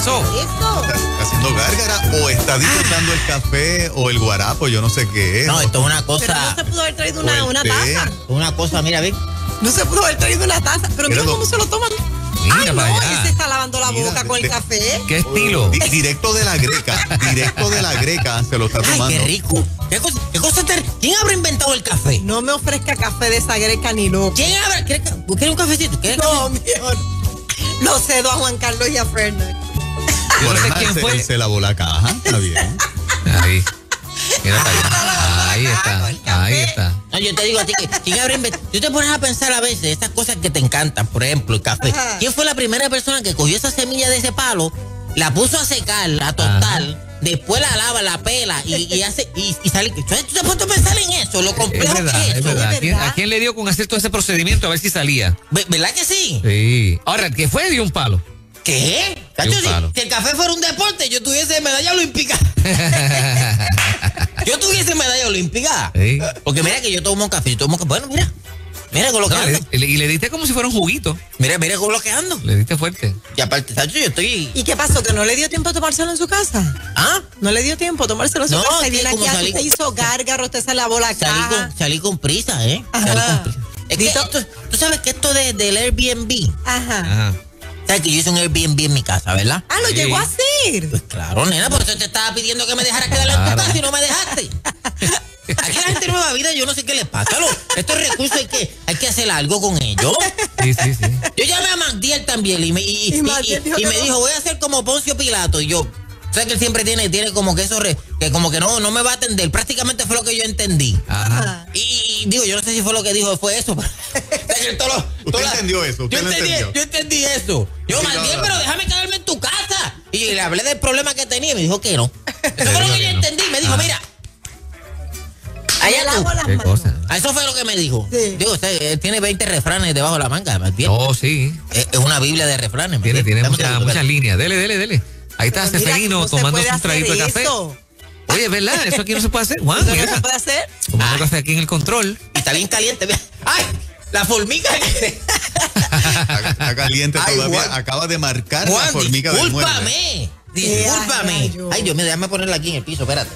eso? ¿Está haciendo gárgara o está disfrutando el café o el guarapo? Yo no sé qué es. No, esto es una cosa. Pero no se pudo haber traído una taza. Una cosa, mira, ve. No se pudo haber traído una taza. Pero mira cómo se lo toman. Mira Ay, para no, allá. y se está lavando la boca con el café. ¿Qué estilo? Directo de la greca se lo está tomando. Ay, qué rico. ¿Qué cosa ¿Quién habrá inventado el café? No me ofrezca café de esa greca ni loco. ¿Quién habrá? ¿Quieres un cafecito? No, mejor. Lo cedo a Juan Carlos y a Fernández. Yo no sé quién Él fue. se lavó la caja, está bien. Ahí. Mira para allá. Ahí está. Ahí está. No, yo te digo a ti que ¿quién habrá inventado? Tú te pones a pensar a veces estas cosas que te encantan, por ejemplo, el café. Ajá. ¿Quién fue la primera persona que cogió esa semilla de ese palo, la puso a secar, a tostar, después la lava, la pela y hace y sale? ¿Tú te has puesto a pensar en eso? Lo complejo Es verdad, que es es eso. verdad. ¿Es verdad? ¿A quién le dio con hacer todo ese procedimiento a ver si salía? ¿Verdad que sí? Sí. Ahora, el que fue dio un palo. ¿Qué? De Cacho, un palo. si el café fuera un deporte, yo tuviese medalla olímpica. Yo tuviese medalla olímpica. Sí. Porque mira que yo tomo café, Bueno, mira con lo que No, ando. y le diste como si fuera un juguito. Mira con lo que ando. Le diste fuerte. Y aparte, Sacho, yo estoy... ¿Y qué pasó? ¿Que no le dio tiempo a tomárselo en su casa? ¿Ah? ¿No le dio tiempo a tomárselo en su No, casa? Y es que viene como aquí, salí- se hizo gárgaro, usted se lavó la caja. Salí con prisa, ¿eh? Ajá. Salí con prisa. Es que Dito- tú sabes que esto del Airbnb, Ajá. Ajá. sabes que yo hice un Airbnb en mi casa, ¿verdad? Ah, lo Sí. llegó a hacer. Pues claro, nena, por eso te estaba pidiendo que me dejaras quedar en tu Claro. casa y no me dejaste. Aquí la gente nueva vida, yo no sé qué les pasa. Estos recursos hay que hacer algo con ellos. Sí. Yo llamé a Magdiel también y me dijo, voy a hacer como Poncio Pilato. Y yo, sabes que él siempre tiene como que eso, que como que no me va a atender. Prácticamente fue lo que yo entendí. Ajá. Y digo, yo no sé si fue lo que dijo, fue eso. ¿Usted entendió eso? ¿Usted lo entendió? Yo entendí eso. Yo, Sí, Magdiel, no. pero déjame quedarme en tu casa. Y le hablé del problema que tenía y me dijo que no. Eso fue lo que yo entendí. Me dijo, mira, allá tú. Lavo las Qué manos. cosa. Eso fue lo que me dijo. Sí. Digo, él tiene 20 refranes debajo de la manga, Magdiel. Oh, sí. Es una biblia de refranes. Tiene Dame un segundo, muchas líneas. Dele. Ahí está Pero mira, Seferino ¿cómo se tomándose puede un traguito de hacer café. eso? Oye, es verdad, eso aquí no se puede hacer. Juan, ¿Eso no mira, se puede hacer? tomando café aquí en el control. Y está bien caliente. Mira. ¡Ay! La formiga. Está caliente Ay, todavía. Juan. Acaba de marcar la Juan, formiga del mueble. Discúlpame. rayo. Ay, Dios mío, déjame ponerla aquí en el piso, espérate.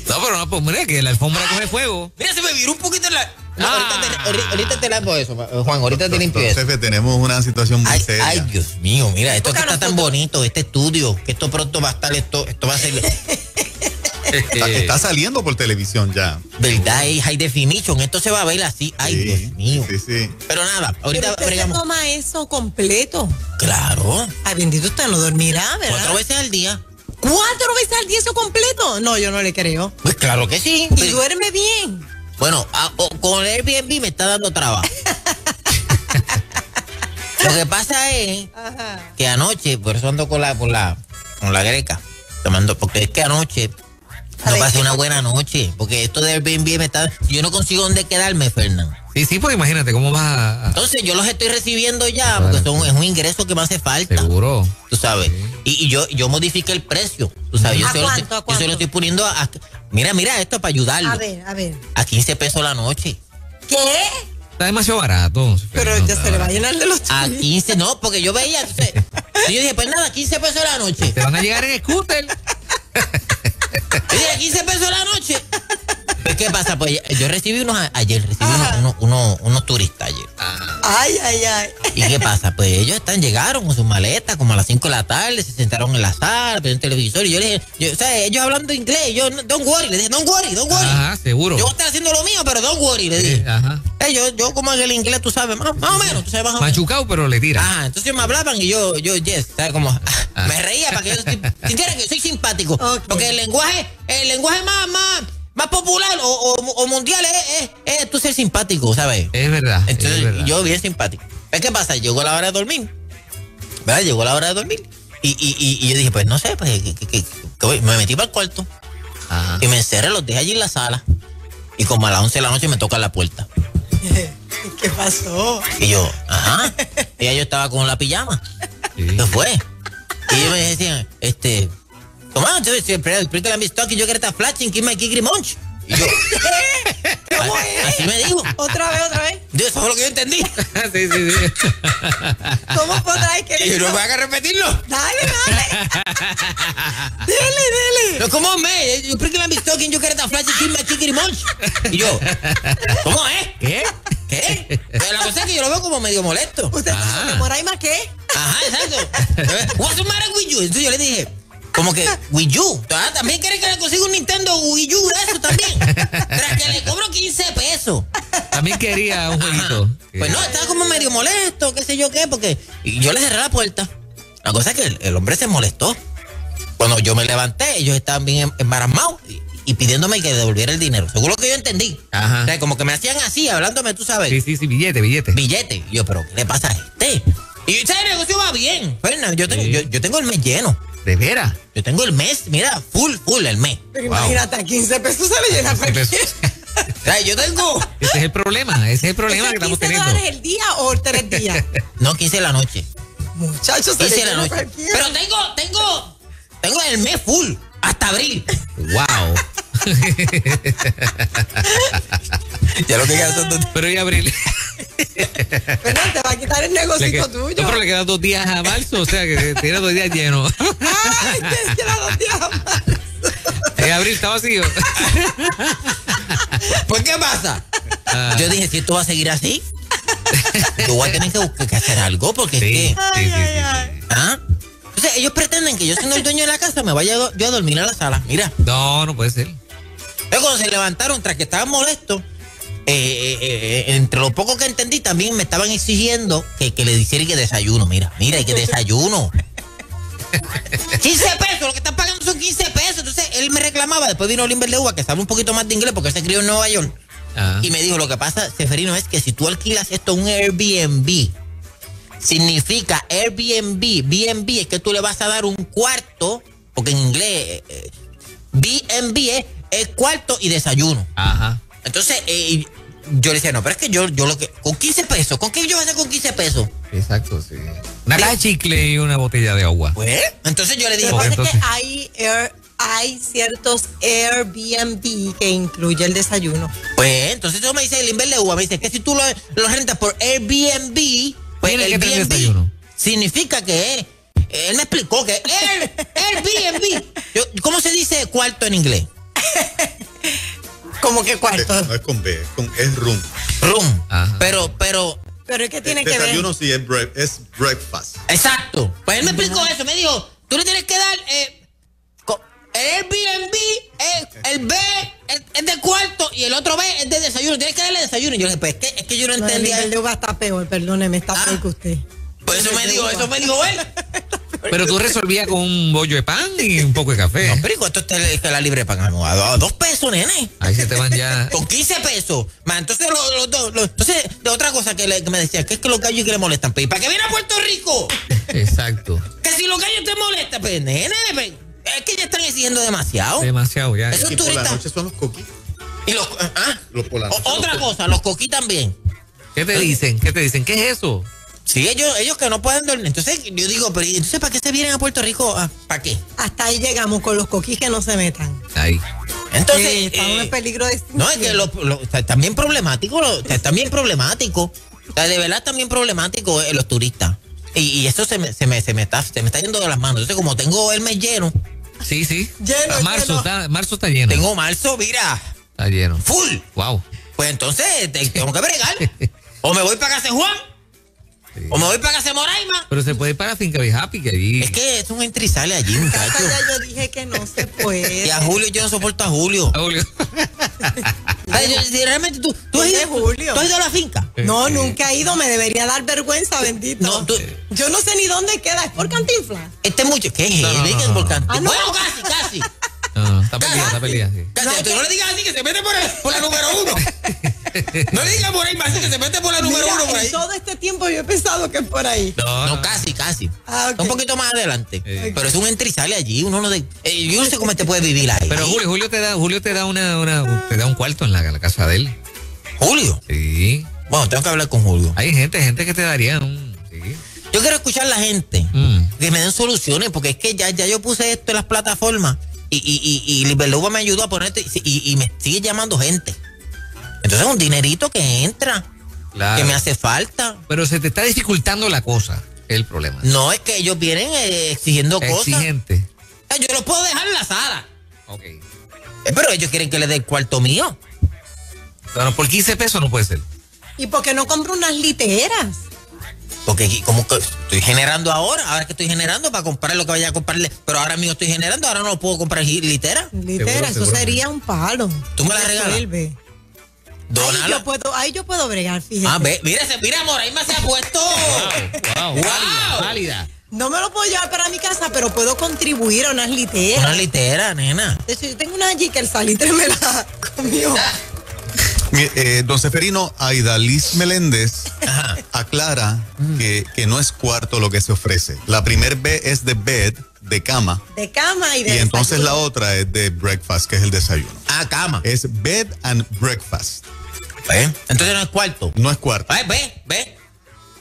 No, pero no, pues mira que la alfombra coge fuego. Mira, se me viró un poquito en la... No, Ah. ahorita te lampo eso, Juan, ahorita te limpio eso. Jefe, tenemos una situación muy seria. Ay, Dios mío, mira, esto que Búscanos está tan fotos. bonito, este estudio, que esto pronto va a estar, esto va a ser... Está saliendo por televisión ya. ¿Verdad? Es high definition, esto se va a ver así. Ay, Sí, Dios mío. Sí. Pero nada, Pero ahorita usted se bregamos. toma eso completo. Claro, Ay, bendito, usted no dormirá, ¿verdad? 4 veces al día. 4 veces al día eso completo. No, yo no le creo. Pues claro que sí. Y duerme bien. Bueno, con el Airbnb me está dando trabajo. Lo que pasa es Ajá. que anoche, por eso ando con la greca, tomando, porque es que anoche no pasé una buena noche, porque esto del Airbnb me está... Yo no consigo dónde quedarme, Fernando. Sí, pues imagínate cómo vas a... Entonces yo los estoy recibiendo ya, porque es un ingreso que me hace falta. Seguro. Tú sabes. Y yo modifiqué el precio. Tú sabes, ¿A cuánto, a yo se cuánto? lo estoy poniendo a mira esto para ayudarlo. A ver. A 15 pesos la noche. ¿Qué? Está demasiado barato. Pero ya se le va a llenar de los A chiles. 15, no, porque yo veía. Entonces, yo dije, pues nada, 15 pesos la noche. Te van a llegar en scooter. Yo dije, 15 pesos la noche. Pues, ¿qué pasa? Pues yo recibí ayer recibí unos turistas ayer. Ay. ¿Y qué pasa? Pues ellos llegaron con sus maletas como a las 5 de la tarde, se sentaron en la sala, en el televisor, y yo les dije, o sea, ellos hablando inglés, yo, don't worry, le dije, don't worry. Ajá, seguro. Yo voy a estar haciendo lo mío, pero don't worry, le dije. Sí, ajá. Yo como en el inglés, tú sabes, más o menos, tú sabes, más o menos. Machucado, pero le tira. Ajá, entonces me hablaban y yo, yes, ¿sabes? Como, me reía para que ellos sintieran que soy simpático. Ok. Porque el lenguaje más popular o mundial es tú ser simpático, ¿sabes? Es verdad. Entonces, es verdad. yo bien simpático. ¿Qué pasa? Llegó la hora de dormir. ¿Verdad? Llegó la hora de dormir. Y yo dije, pues no sé, pues que voy. Me metí para el cuarto Ajá. y me encerré, los dejé allí en la sala. Y como a las 11 de la noche me tocan la puerta. ¿Qué pasó? Y yo, ajá. Y ya yo estaba con la pijama. Sí. ¿Qué fue? Y ellos me decían, come on, siempre la mis talking, yo quiero estar flashing, give my kikri munch. Y yo, ¿Cómo es? Así me dijo. Otra vez. Eso es lo que yo entendí. Sí. ¿Cómo fue otra vez que Y dijo? no me haga repetirlo. Dale. Dele. No, ¿cómo me? You pretty be talking, you get a flash and my chicken munch. Y yo, ¿cómo es? ¿Qué? Pero la cosa es que yo lo veo como medio molesto. ¿Usted sabe que Moraima qué? Ajá, exacto. What's the matter with you? Entonces yo le dije, como que, with you. También quiere que le consiga un Nintendo Wii U de eso también. Tras que le cobro 15 pesos. También quería un jueguito. Pues no, estaba como medio molesto, qué sé yo qué, porque y yo le cerré la puerta. La cosa es que el hombre se molestó. Cuando yo me levanté, ellos estaban bien embarazmados y pidiéndome que devolviera el dinero. Seguro que yo entendí. Ajá. O sea, como que me hacían así, hablándome, tú sabes. Sí, billete. Billete. Y yo, ¿pero qué le pasa a este? Y ese negocio va bien. Fernan, yo tengo el mes lleno. ¿De veras? Yo tengo el mes, mira, full el mes. Pero imagínate, a 15 pesos se le llena cualquiera. O sea, yo tengo... Ese es el problema que estamos teniendo. $15 el día o 3 días? No, 15 de la noche. Muchachos, se 15 le de la llena noche. cualquiera. Pero tengo el mes full, hasta abril. Wow. Ya lo que queda son 2 Pero y abril. Pero te va a quitar el negocio tuyo. No, pero le quedan 2 días a marzo, o sea que tiene 2 días llenos. Ay, te quedan 2 días más. Abril está vacío. Pues, ¿qué pasa? Yo dije, si esto va a seguir así, yo voy a tener que hacer algo, porque Sí. es que... ¿Ah? Entonces, ellos pretenden que yo, siendo el dueño de la casa, me vaya yo a dormir a la sala. Mira. No puede ser. Entonces, cuando se levantaron, tras que estaban molestos, entre lo poco que entendí, también me estaban exigiendo que le hiciera que desayuno. Mira, y que desayuno. 15 pesos, lo que están pagando son 15 pesos. Entonces, él me reclamaba, después vino Limber de Uva, que sabe un poquito más de inglés, porque él se crió en Nueva York. Y me dijo, lo que pasa, Seferino, es que si tú alquilas esto un Airbnb, significa Airbnb, B&B es que tú le vas a dar un cuarto, porque en inglés B&B es cuarto y desayuno. Ajá. Entonces, yo le decía, no, pero es que yo lo que, con 15 pesos, ¿con qué yo voy a hacer con 15 pesos? Exacto, sí. Una caja de chicle y una botella de agua. Pues, entonces yo le dije, Lo que pasa entonces- es que hay ciertos Airbnb que incluye el desayuno. pues, entonces eso me dice el Limber de Uva, me dice que si tú lo rentas por Airbnb, pues Tiene el que tener B&B desayuno. significa que él me explicó que Airbnb, ¿cómo se dice cuarto en inglés? ¿Cómo que cuarto? No es con B, es room. Room. Ajá. Pero, Pero es que tiene que ver. Desayuno sí es breakfast. exacto. Pues él me explicó eso, me dijo, tú le tienes que dar, el Airbnb, el B es de cuarto y el otro B es de desayuno. Tienes que darle desayuno. Y yo le dije, pues es que yo no entendía. El de uva está peor, perdóneme, está peor que usted. Pues eso me dijo él. Pero tú resolvías con un bollo de pan y un poco de café. No, pero ¿y cuánto está la libre pan? A 2 pesos, nene. Ahí se te van ya. Con 15 pesos. Man, entonces, entonces, de otra cosa que me decía, que es que los gallos que le molestan. ¿Para qué viene a Puerto Rico? Exacto. Que si los gallos te molestan, pues, nene, pues, es que ya están exigiendo demasiado. Demasiado ya. Eso Y por la turistas. noche son los coquis. Y Por la noche son otra los cosa, los coquí también. ¿Qué te dicen? ¿Qué es eso? Sí, ellos que no pueden dormir. Entonces, yo digo, pero entonces, ¿para qué se vienen a Puerto Rico? ¿Para qué? Hasta ahí llegamos con los coquis que no se metan. Ahí. Entonces, estamos en peligro de extinción. no, es que están bien problemáticos, están bien problemáticos. O sea, de verdad están bien problemáticos los turistas. Y eso se me está yendo de las manos. Entonces, como tengo el mes lleno, Sí. Lleno, Marzo lleno. está lleno. tengo marzo, mira, Está lleno. full. Wow. Pues entonces tengo que bregar. O me voy para casa de Juan, o me voy para casa de Moraima. Pero se puede ir para Finca Be Happy, que allí. Es que es un entrizale allí, muchachos. Ya yo dije que no se puede. Y a Julio, yo no soporto a Julio. Ah, Julio. Ay, si realmente tú has ¿Quién ido, es Julio? ¿tú has ido a la finca? No, nunca he ido, me debería dar vergüenza, bendito. No, tú, Yo no sé ni dónde queda, es por Cantinflas. mucho. ¿Qué es No, él? no, ¿Qué es no, volcán? no. Ah, no. Bueno, casi. No, está peleada, sí. Casi, tú no le digas así que se mete por la número 1. No le digas por ahí más que se mete por la número Mira, 1 por ahí. en todo este tiempo yo he pensado que es por ahí. No, casi. Ah, ok. Está un poquito más adelante. Pero es un entrizale allí. Uno no yo no sé cómo te puede vivir ahí. Pero Julio te da un cuarto en la casa de él. Julio. Sí. Bueno, tengo que hablar con Julio. Hay gente que te daría un. Sí. Yo quiero escuchar a la gente que me den soluciones, porque es que ya yo puse esto en las plataformas y Liberluba me ayudó a poner esto y me sigue llamando gente. Entonces es un dinerito que entra, Claro. que me hace falta. Pero se te está dificultando la cosa, es el problema. No, es que ellos vienen exigiendo cosas. Exigente. Yo los puedo dejar en la sala. Ok. Pero ellos quieren que les dé el cuarto mío. Bueno, por 15 pesos no puede ser. ¿Y por qué no compro unas literas? Porque como que estoy generando ahora que estoy generando para comprar lo que vaya a comprarle. Pero ahora mismo estoy generando, ahora no lo puedo comprar litera. Litera, eso seguro. sería un palo. ¿Tú me la regalas? Resuelve. Dónala. Ahí yo puedo bregar, fíjate. Ah, mira, amor, ahí me se ha puesto. Wow. Válida. No me lo puedo llevar para mi casa, pero puedo contribuir a unas literas. Una litera, nena. De hecho, yo tengo una allí que el salitre me la comió. Don Seferino, Aida Liz Meléndez Ajá. aclara que no es cuarto lo que se ofrece. La primer B es de bed, de cama, De cama y de y entonces desayuno. la otra es de breakfast, que es el desayuno. Ah, cama. Es bed and breakfast, ¿Ve? Entonces no es cuarto. no es cuarto. Ay, ve.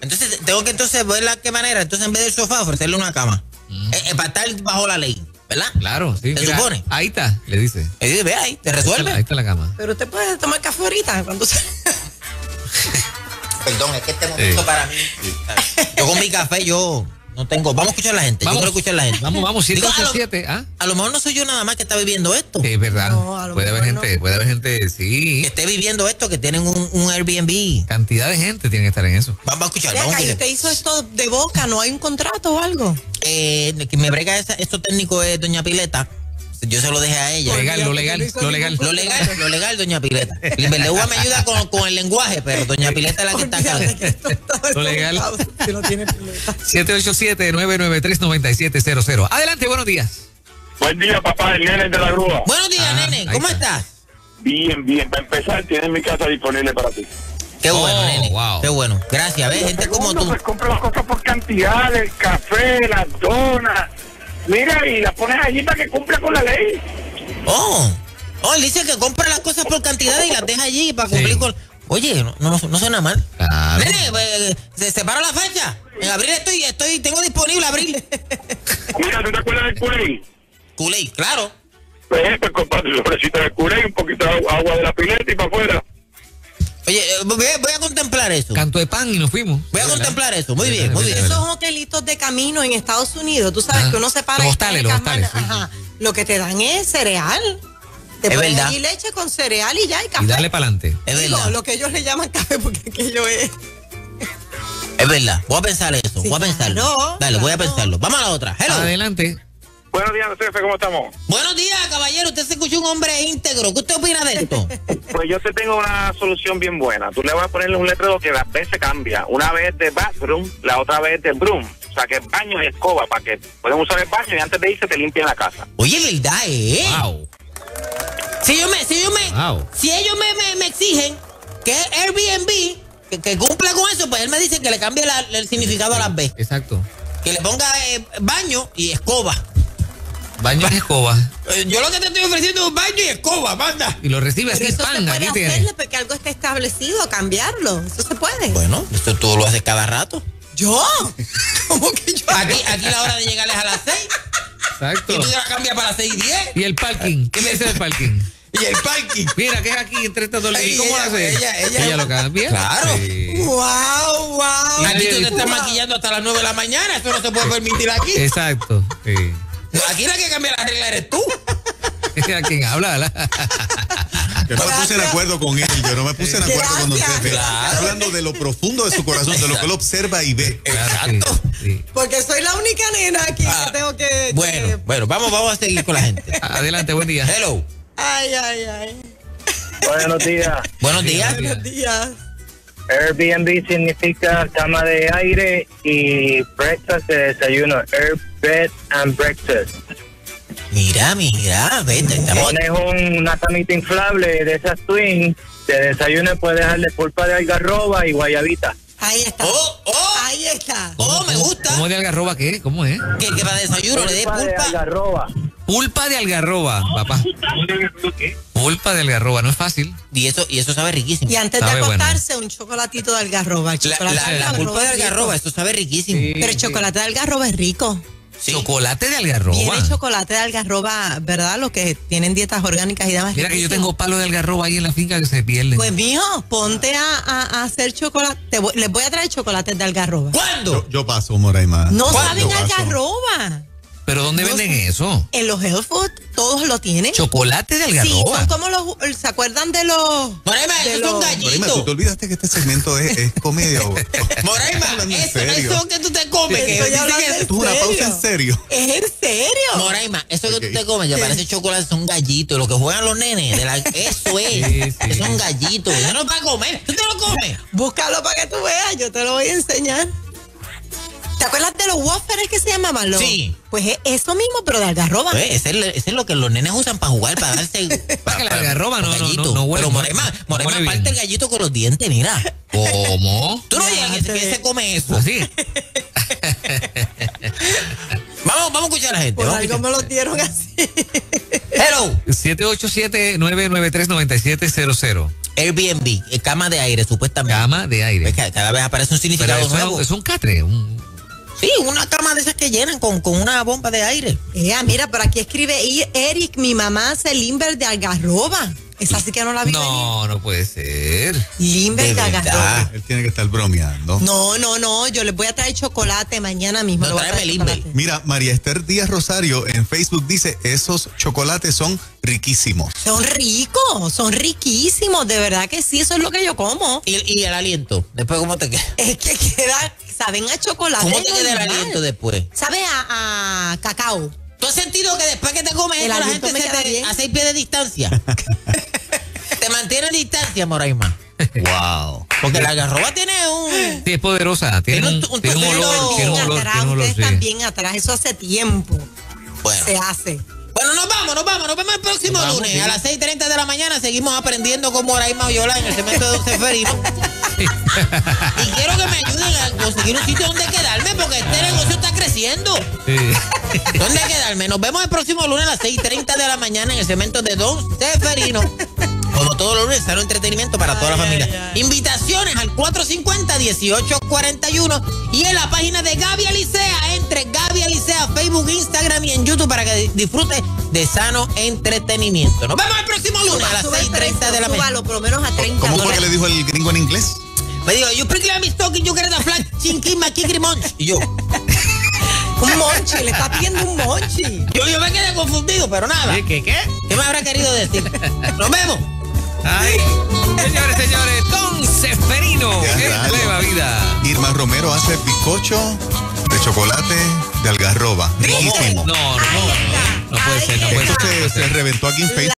Entonces tengo que ver la qué manera. Entonces en vez del sofá ofrecerle una cama. Para estar bajo la ley, ¿verdad? Claro, sí. ¿Se mira, supone? ahí está, le dice. Ve ahí, te resuelve. Ahí está la cama. Pero usted puede tomar café ahorita cuando se... Perdón, es que este momento para mí. Yo con mi café, yo no tengo. Vamos a escuchar a la gente. Vamos. Yo quiero escuchar a la gente. Vamos, Digo, 787, ¿ah? a lo mejor no soy yo nada más que está viviendo esto. Es verdad. No, a lo puede haber mejor gente, sí. Que esté viviendo esto, que tienen un Airbnb. Cantidad de gente tiene que estar en eso. Vamos a escuchar, Acá, vamos a ¿y escuchar. usted hizo esto de boca? ¿No hay un contrato o algo? Que me brega esto técnico es doña Pileta. Yo se lo dejé a ella. Lo legal, doña Pileta. Uva me ayuda con el lenguaje, pero doña Pileta es la que está acá. Olvídate que esto está Lo legal. desconectado, si no tiene pileta. 787-993-9700. Adelante, buenos días. Buen día, papá, el nene de la grúa. Buenos días, Ah, nene. ahí ¿Cómo está. estás? Bien. Para empezar, tienes mi casa disponible para ti. Qué bueno, nene. Wow. Qué bueno. Gracias. ¿Ves? Gente como Segundo, tú. pues compra las cosas por cantidad, el café, las donas. Mira, y las pones allí para que cumpla con la ley. Él dice que compra las cosas por cantidad y las deja allí para cumplir con... Oye, no suena mal. Claro. Nene, se separa la fecha. En abril tengo disponible abril. Mira, ¿tú te acuerdas del Kool-Aid? Kool-Aid, claro. Pues comprar tu sobrecito de Kool-Aid, un poquito de agua de la pileta y para afuera. Oye, voy a contemplar eso. Canto de pan y nos fuimos. Voy a ¿Verdad? contemplar eso. Muy bien, muy bien. Esos hotelitos de camino en Estados Unidos, tú sabes que uno se para Los y hostales, tiene los hostales, cámara, sí. ajá. Lo que te dan es cereal. Te Es ponen verdad. allí leche con cereal y ya, y café. Y dale para adelante. Es Digo, verdad. lo que ellos le llaman café porque aquello es... Es verdad. Voy a pensar eso. Sí, Voy a pensarlo. claro, Dale, voy a claro. pensarlo. Vamos a la otra. Hello. Adelante. Buenos días, jefe, ¿cómo estamos? Buenos días, caballero. Usted se escuchó un hombre íntegro. ¿Qué usted opina de esto? Pues yo te tengo una solución bien buena. Tú le vas a ponerle un letrero que las veces cambia. Una vez de bathroom, la otra vez de broom. O sea, que es baño y escoba para que puedan usar el baño y antes de irse te limpien la casa. Oye, verdad, Wow. Si ellos Wow. me exigen que es Airbnb, que cumpla con eso, pues él me dice que le cambie el significado a las B. Exacto. Que le ponga baño y escoba. Baño en escoba. Yo lo que te estoy ofreciendo es un baño y escoba, manda. Y lo recibe Pero así, eso se pan. puede Aquí tiene. hacerle porque algo está establecido, cambiarlo. Eso se puede. Bueno, esto tú lo haces cada rato. ¿Yo? ¿Cómo que yo? Aquí la hora de llegar es a las 6 Exacto. y tú la cambias para las 6:10. Y el parking. ¿Qué me dice del parking? Y el parking. Mira, que es aquí entre estas dos líneas. ¿Cómo lo hace? ella lo cambia. Claro. Sí. Wow. Aquí tú te estás Wow. maquillando hasta las 9 de la mañana. Eso no se puede permitir aquí. Exacto. Sí. Aquí la que cambia la regla eres tú. ¿A quién habla? ¿Verdad? Yo no me puse de acuerdo con él, yo no me puse de acuerdo con don Gracias. Pepe. Claro. Está hablando de lo profundo de su corazón, de lo que él observa y ve. Exacto. Sí. Porque soy la única nena aquí que tengo que... Bueno, vamos a seguir con la gente. Adelante, buen día. Hello. Ay. Buenos días. Buenos días. Buenos días. Airbnb significa cama de aire y breakfast de desayuno. Air, bed and breakfast. Mira, vete, estamos. Pones una camita inflable de esas twins. De desayuno puedes darle pulpa de algarroba y guayabita. Ahí está. Ahí está. Me gusta. ¿Cómo de algarroba qué? ¿Cómo es? Que para desayuno le dé de pulpa. algarroba. Pulpa de algarroba, papá. Pulpa de algarroba, no es fácil. Y eso sabe riquísimo. Y antes Sabe de bueno. acostarse, un chocolatito de algarroba. El chocolate de La pulpa de es rico. algarroba, eso sabe riquísimo. Pero el chocolate de algarroba es rico. Sí. Chocolate de algarroba. Viene chocolate de algarroba, ¿verdad? Los que tienen dietas orgánicas y demás. Mira que yo riquísimo. tengo palo de algarroba ahí en la finca que se pierden. Pues mijo, ponte a hacer chocolate. Les voy a traer chocolates de algarroba. ¿Cuándo? Yo paso, Moraima. No Yo saben paso. algarroba. ¿Pero dónde no venden sé. eso? En los health food todos lo tienen. Chocolate de Sí, algarroba. son como los, ¿se acuerdan de los? Moraima, de esos son los- gallitos. Moraima, ¿tú te olvidaste que este segmento es comedia? Moraima, Hablando en eso serio. que tú te comes. Que Estoy dice hablando que- en Esto es una pausa serio. en serio. ¿Es en serio? Moraima, eso que Ok. tú te comes, ya parece chocolate, son gallitos. Lo que juegan los nenes, eso es. Sí, sí. Son gallitos. Eso no es para comer. ¿Tú te lo comes? Búscalo para que tú veas, yo te lo voy a enseñar. ¿Te acuerdas de los waffles que se llamaban? Sí. Pues es eso mismo, pero de algarroba. Pues, ese es lo que los nenes usan para jugar, para darse. Para que la algarroba no gallitos. huele. Pero Moraima huele parte bien. el gallito con los dientes, mira. ¿Cómo? Tú no Ya, llegas te- que se come eso. ¿Así? Vamos a escuchar a la gente. Por vamos a algo escuchar. me lo dieron así. Hello. 787-993-9700. Airbnb, cama de aire, supuestamente. Cama de Ves aire. que cada vez aparece un Pero significado nuevo. es un catre. Sí, una cama de esas que llenan con una bomba de aire. Mira, por aquí escribe Eric, mi mamá hace limber de algarroba. Esa sí que no la vi venir. No puede ser. Limber De de verdad. algarroba. Él tiene que estar bromeando. No, yo les voy a traer chocolate mañana mismo. No, le voy a tráeme traer Limber. chocolate. Mira, María Esther Díaz Rosario en Facebook dice, esos chocolates son riquísimos. Son ricos, son riquísimos, de verdad que sí, eso es lo que yo como. Y el aliento. Después, ¿cómo te queda? Es que saben a chocolate. ¿Cómo te queda el normal. aliento después? Sabe a cacao. ¿Tú has sentido que después que te comes El esto, la aliento gente me se queda te bien. a 6 pies de distancia? Te mantiene a distancia, Moraima. Wow. Porque la algarroba tiene un... Sí, es poderosa. Tiene Tiene un un tiene un toquecito olor. Tiene un Bien olor. atrás, Tiene un olor, ustedes sí. están bien atrás, eso hace tiempo Bueno. se hace. Bueno, nos vamos el próximo Nos vamos, lunes. sí. A las 6:30 de la mañana seguimos aprendiendo con Moraima Oyola en el cemento de Don Seferino. Y quiero que me ayuden a conseguir un sitio donde quedarme porque este negocio está creciendo. Sí. ¿Dónde quedarme? Nos vemos el próximo lunes a las 6:30 de la mañana en el cemento de Don Seferino. Como todos los lunes, sano entretenimiento para toda la familia. Invitaciones al 450-1841 y en la página de Gaby Alicea. Entre Gaby Alicea, Facebook, Instagram y en YouTube para que disfrute de sano entretenimiento. Nos vemos el próximo lunes a las Sube el 6:30 precio, de la mañana. súbalo por lo menos a 30 ¿Cómo fue que dólares. le dijo el gringo en inglés? Me dijo, you prickly my stocking, you get a flat chinky, maquikri monch. Y yo Un monchi, le está pidiendo un monchi. me quedé confundido, pero nada. ¿Qué? ¿Qué me habrá querido decir? Nos vemos. Ay, señores, Don Seferino. Ya, ¡Qué rayos. nueva vida! Irma Romero hace bizcocho de chocolate de algarroba. Riquísimo. No puede ser, no puede Esto ser. se reventó aquí en Facebook.